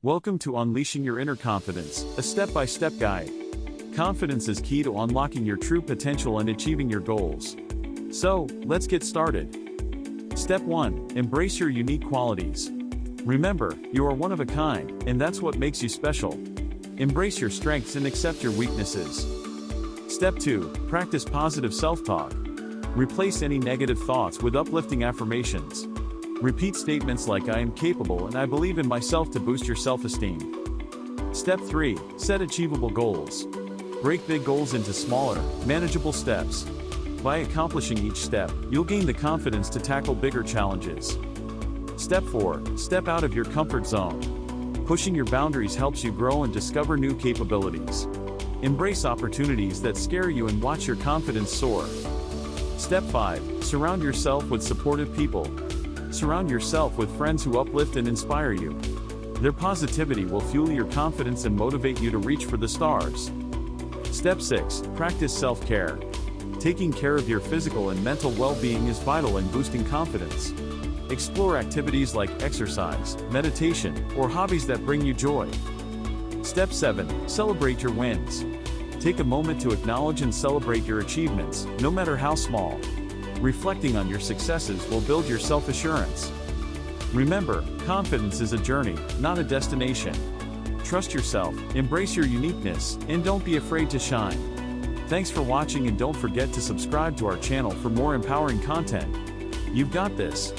Welcome to Unleashing Your Inner Confidence, a step-by-step guide. Confidence is key to unlocking your true potential and achieving your goals. So, let's get started. Step 1. Embrace your unique qualities. Remember, you are one of a kind, and that's what makes you special. Embrace your strengths and accept your weaknesses. Step 2. Practice positive self-talk. Replace any negative thoughts with uplifting affirmations. Repeat statements like "I am capable" and "I believe in myself" to boost your self-esteem. Step 3. Set achievable goals. Break big goals into smaller, manageable steps. By accomplishing each step, you'll gain the confidence to tackle bigger challenges. Step 4. Step out of your comfort zone. Pushing your boundaries helps you grow and discover new capabilities. Embrace opportunities that scare you and watch your confidence soar. Step 5. Surround yourself with supportive people. Surround yourself with friends who uplift and inspire you. Their positivity will fuel your confidence and motivate you to reach for the stars. Step 6. Practice self-care. Taking care of your physical and mental well-being is vital in boosting confidence. Explore activities like exercise, meditation, or hobbies that bring you joy. Step 7. Celebrate your wins. Take a moment to acknowledge and celebrate your achievements, no matter how small. Reflecting on your successes will build your self-assurance. Remember, confidence is a journey, not a destination. Trust yourself, embrace your uniqueness, and don't be afraid to shine. Thanks for watching, and don't forget to subscribe to our channel for more empowering content. You've got this.